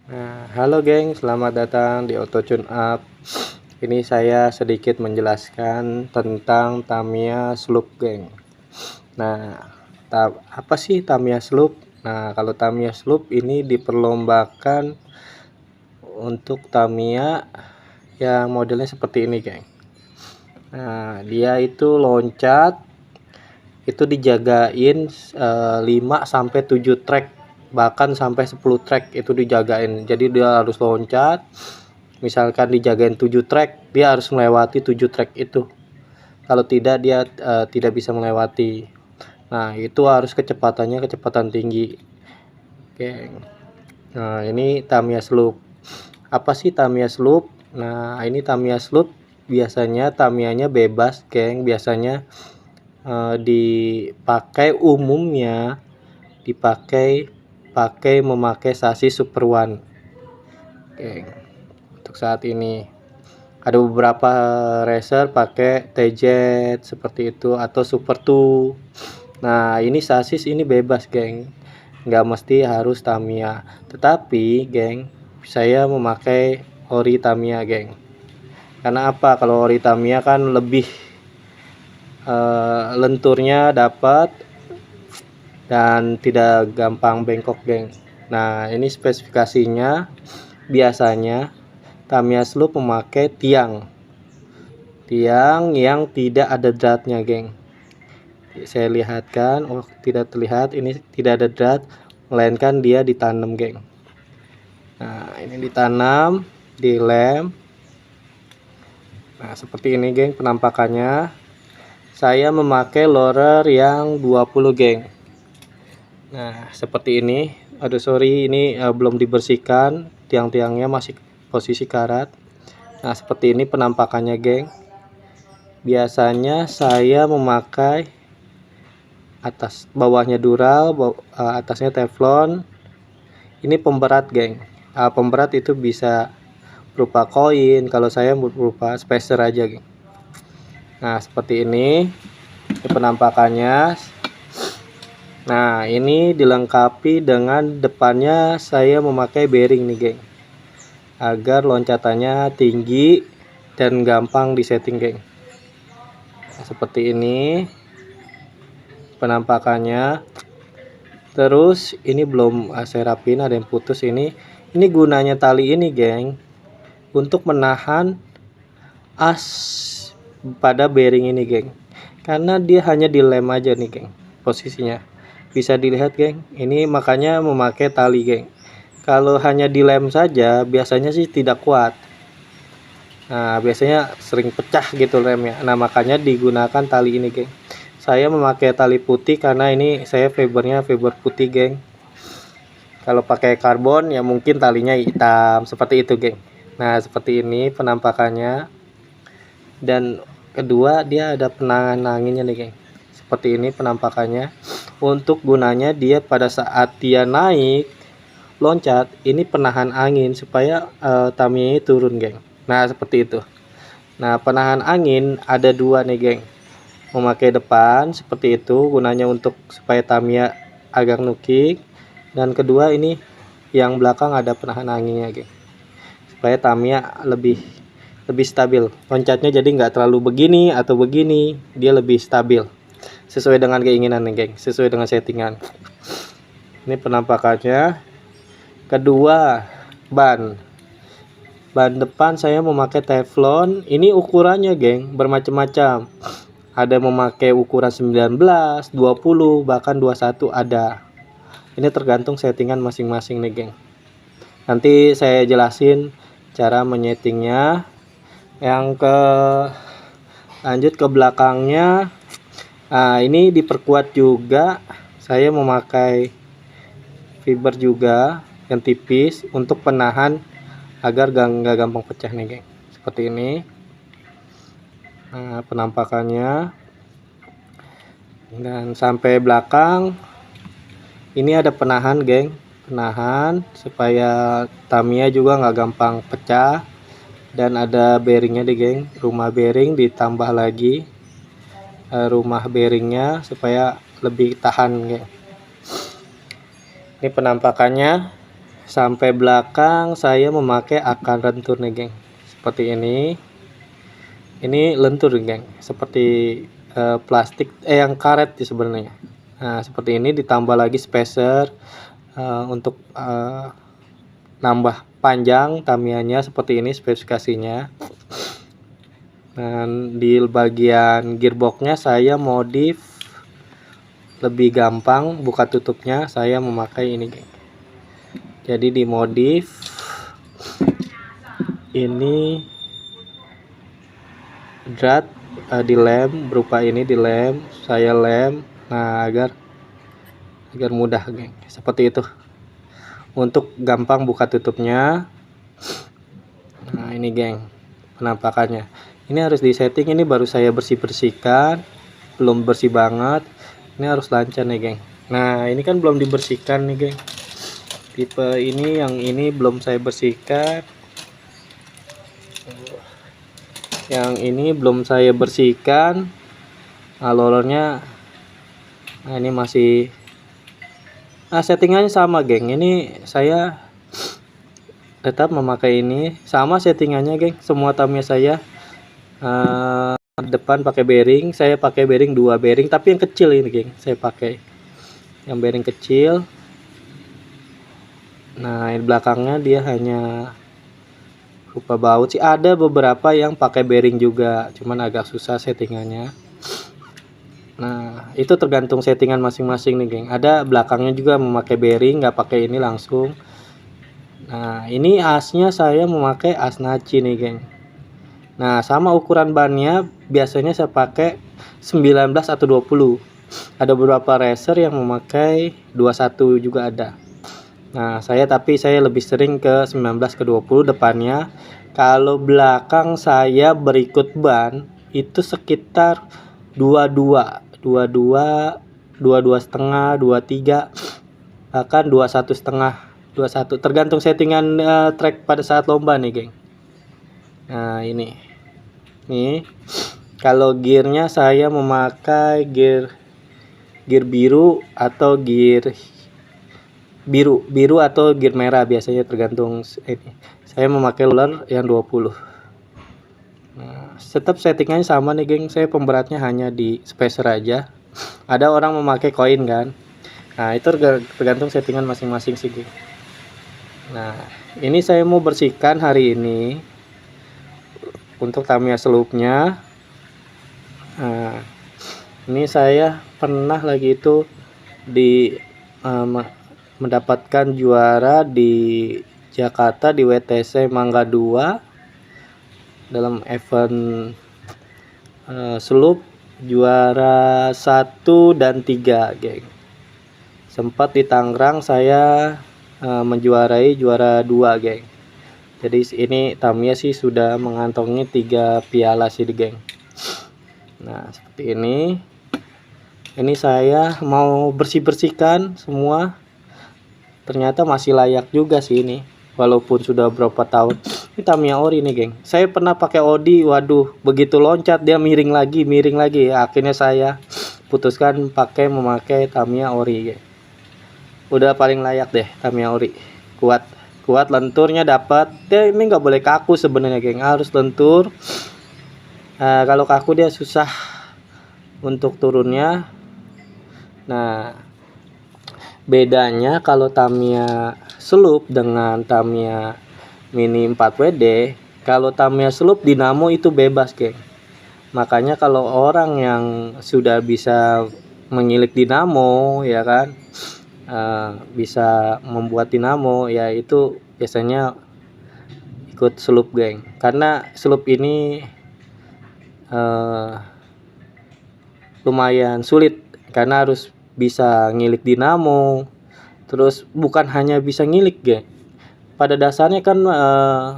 Nah, halo geng, selamat datang di Auto Tune Up. Ini saya sedikit menjelaskan tentang Tamiya Sloop, geng. Nah, apa sih Tamiya Sloop? Nah, kalau Tamiya Sloop ini diperlombakan untuk Tamiya yang modelnya seperti ini, geng. Nah, dia itu loncat itu dijagain 5 sampai 7 track, bahkan sampai 10 track itu dijagain. Jadi dia harus loncat. Misalkan dijagain 7 track, dia harus melewati 7 track itu. Kalau tidak, dia tidak bisa melewati. Nah, itu harus kecepatannya kecepatan tinggi. Oke. Nah, ini Tamiya Sloop. Apa sih Tamiya Sloop? Nah, ini Tamiya Sloop biasanya Tamiyanya bebas, geng. Biasanya dipakai umumnya memakai sasis Super One. Oke. Untuk saat ini ada beberapa racer pakai TZ seperti itu atau Super 2. Nah, ini sasis ini bebas, geng. Nggak mesti harus Tamiya. Tetapi, geng, saya memakai ori Tamiya, geng. Karena apa? Kalau ori Tamiya kan lebih lenturnya dapat dan tidak gampang bengkok, geng. Nah, ini spesifikasinya. Biasanya Tamiya Sloop memakai tiang yang tidak ada dratnya, geng. Saya lihatkan, oh tidak terlihat, ini tidak ada drat, melainkan dia ditanam, geng. Nah, ini ditanam, dilem. Nah, seperti ini, geng, penampakannya. Saya memakai lorer yang 20, geng. Nah, seperti ini. Aduh, sorry, ini belum dibersihkan, tiang-tiangnya masih posisi karat. Nah, seperti ini penampakannya, geng. Biasanya saya memakai bawahnya dural, atasnya teflon. Ini pemberat, geng. Pemberat itu bisa berupa koin, kalau saya berupa spacer aja, geng. Nah, seperti ini penampakannya. Nah, ini dilengkapi dengan depannya saya memakai bearing nih, geng, agar loncatannya tinggi dan gampang disetting, geng. Nah, seperti ini penampakannya. Terus ini belum saya rapin, ada yang putus. Ini gunanya tali ini, geng, untuk menahan as pada bearing ini, geng, karena dia hanya dilem aja nih, geng, posisinya bisa dilihat, geng. Ini makanya memakai tali, geng. Kalau hanya dilem saja biasanya sih tidak kuat. Nah, biasanya sering pecah gitu remnya. Nah, makanya digunakan tali ini, geng. Saya memakai tali putih karena ini saya fibernya fiber putih, geng. Kalau pakai karbon ya mungkin talinya hitam seperti itu, geng. Nah, seperti ini penampakannya. Dan kedua, dia ada penahan anginnya nih, geng. Seperti ini penampakannya. Untuk gunanya dia pada saat dia naik loncat, ini penahan angin supaya Tamiya turun, geng. Nah, seperti itu. Nah, penahan angin ada dua nih, geng. Memakai depan seperti itu gunanya untuk supaya Tamiya agak nukik, dan kedua ini yang belakang ada penahan anginnya, geng, supaya Tamiya lebih stabil loncatnya, jadi nggak terlalu begini atau begini, dia lebih stabil sesuai dengan keinginan nih, geng, sesuai dengan settingan. Ini penampakannya. Kedua, ban depan saya memakai teflon. Ini ukurannya, geng, bermacam-macam. Ada memakai ukuran 19, 20, bahkan 21 ada. Ini tergantung settingan masing-masing nih, geng. Nanti saya jelasin cara menyetingnya. Yang lanjut ke belakangnya. Nah, ini diperkuat juga. Saya memakai fiber juga yang tipis untuk penahan agar nggak gampang pecah nih, geng. Seperti ini. Nah, penampakannya. Dan sampai belakang ini ada penahan, geng, penahan supaya Tamiya juga nggak gampang pecah. Dan ada bearingnya deh, geng, rumah bearing ditambah lagi rumah bearingnya supaya lebih tahan, geng. Ini penampakannya. sampai belakang saya memakai akan lentur nih geng, seperti ini lentur geng, seperti plastik yang karet sih sebenarnya. Nah seperti ini, ditambah lagi spacer untuk nambah panjang Tamiya-nya, seperti ini spesifikasinya. Dan di bagian gearboxnya saya modif lebih gampang, buka tutupnya saya memakai ini geng. Jadi dimodif ini drat dilem berupa ini, dilem, saya lem, nah agar mudah geng, seperti itu untuk gampang buka tutupnya. Nah ini geng penampakannya, ini harus disetting, ini baru saya bersihkan, belum bersih banget, ini harus lancar nih geng. Nah ini kan belum dibersihkan nih geng, tipe ini, yang ini belum saya bersihkan, yang ini belum saya bersihkan alurnya. Nah ini masih, settingannya sama geng, ini saya tetap memakai ini sama settingannya geng, semua Tamiya saya. Depan pakai bearing, saya pakai bearing 2 bearing, tapi yang kecil ini geng, saya pakai yang bearing kecil. Nah di belakangnya dia hanya rupa baut sih, ada beberapa yang pakai bearing juga, cuman agak susah settingannya. Nah itu tergantung settingan masing-masing nih geng, ada belakangnya juga memakai bearing, nggak pakai ini langsung. Nah ini asnya saya memakai as Nachi nih geng. Nah sama ukuran bannya biasanya saya pakai 19 atau 20, ada beberapa racer yang memakai 21 juga ada. Nah saya lebih sering ke 19 ke 20 depannya. Kalau belakang saya berikut ban itu sekitar 22 setengah, 23, bahkan 21,5, 21, tergantung settingan track pada saat lomba nih geng. Nah ini nih, kalau gearnya saya memakai gear biru atau gear biru atau gear merah, biasanya tergantung ini. Saya memakai roller yang 20. Nah, tetap settingannya sama nih geng, saya pemberatnya hanya di spacer aja. Ada orang memakai koin kan, nah itu tergantung settingan masing-masing sih geng. Nah ini saya mau bersihkan hari ini untuk Tamiya selupnya. Nah ini saya pernah lagi itu di mendapatkan juara di Jakarta di WTC Mangga 2 dalam event selup, juara 1 dan 3 geng. Sempat di Tangerang saya menjuarai juara 2 geng. Jadi ini Tamiya sih sudah mengantongi 3 piala sih geng. Nah seperti ini saya mau bersihkan semua, ternyata masih layak juga sih ini, walaupun sudah berapa tahun. Ini Tamiya ori nih geng, saya pernah pakai Odi, waduh begitu loncat dia miring lagi ya. Akhirnya saya putuskan memakai Tamiya ori geng. Udah paling layak deh Tamiya ori, kuat lenturnya dapat. Dia ini nggak boleh kaku sebenarnya geng, harus lentur. Kalau kaku dia susah untuk turunnya. Nah bedanya kalau Tamiya selup dengan Tamiya Mini 4WD, kalau Tamiya selup dinamo itu bebas geng. Makanya kalau orang yang sudah bisa mengilik dinamo ya kan, bisa membuat dinamo ya, itu biasanya ikut selup geng. Karena selup ini lumayan sulit, karena harus bisa ngilik dinamo. Terus bukan hanya bisa ngilik geng, pada dasarnya kan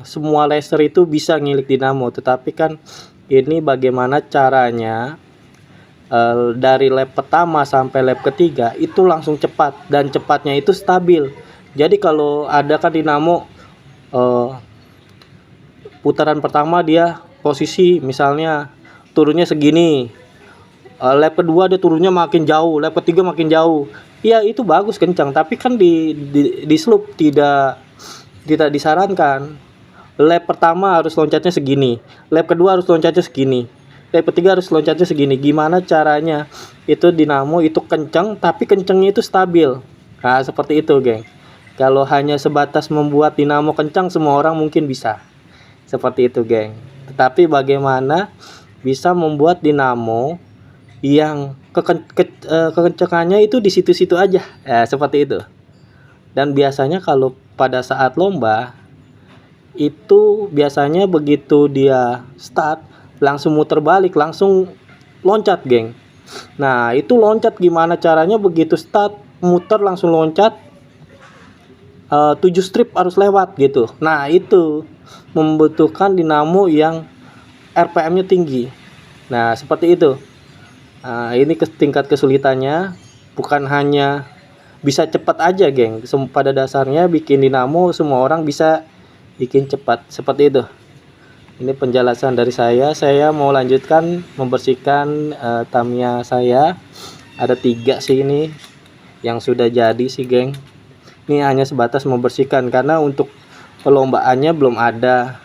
semua laser itu bisa ngilik dinamo, tetapi kan ini bagaimana caranya dari lap pertama sampai lap ketiga itu langsung cepat, dan cepatnya itu stabil. Jadi kalau ada kan dinamo putaran pertama dia posisi misalnya turunnya segini, lap kedua dia turunnya makin jauh, lap ketiga makin jauh. Iya itu bagus kencang, tapi kan di slope tidak disarankan. Lap pertama harus loncatnya segini, lap kedua harus loncatnya segini, lap ketiga harus loncatnya segini. Gimana caranya itu dinamo itu kencang tapi kencangnya itu stabil. Nah seperti itu geng. Kalau hanya sebatas membuat dinamo kencang semua orang mungkin bisa seperti itu geng, tetapi bagaimana bisa membuat dinamo yang kekencangannya itu di situ-situ aja ya, seperti itu. Dan biasanya kalau pada saat lomba itu biasanya begitu dia start langsung muter balik, langsung loncat geng. Nah itu loncat gimana caranya, begitu start muter langsung loncat, 7 strip harus lewat gitu. Nah itu membutuhkan dinamo yang RPM-nya tinggi. Nah seperti itu. Nah, ini tingkat kesulitannya, bukan hanya bisa cepat aja geng. Pada dasarnya bikin dinamo semua orang bisa bikin cepat seperti itu. Ini penjelasan dari saya mau lanjutkan membersihkan Tamiya saya. Ada 3 sih ini yang sudah jadi sih geng. Ini hanya sebatas membersihkan karena untuk perlombaannya belum ada,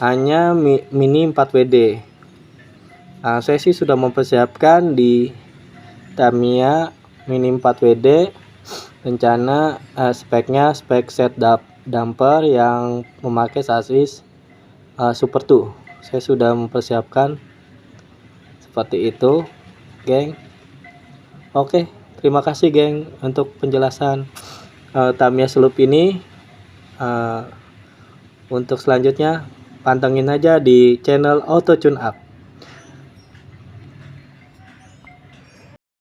hanya mini 4WD. Nah, saya sih sudah mempersiapkan di Tamiya mini 4WD. Rencana speknya spek set damper yang memakai sasis Super 2. Saya sudah mempersiapkan seperti itu geng. Oke, terima kasih geng untuk penjelasan Tamiya Sloop ini. Untuk selanjutnya pantengin aja di channel Auto Tune Up.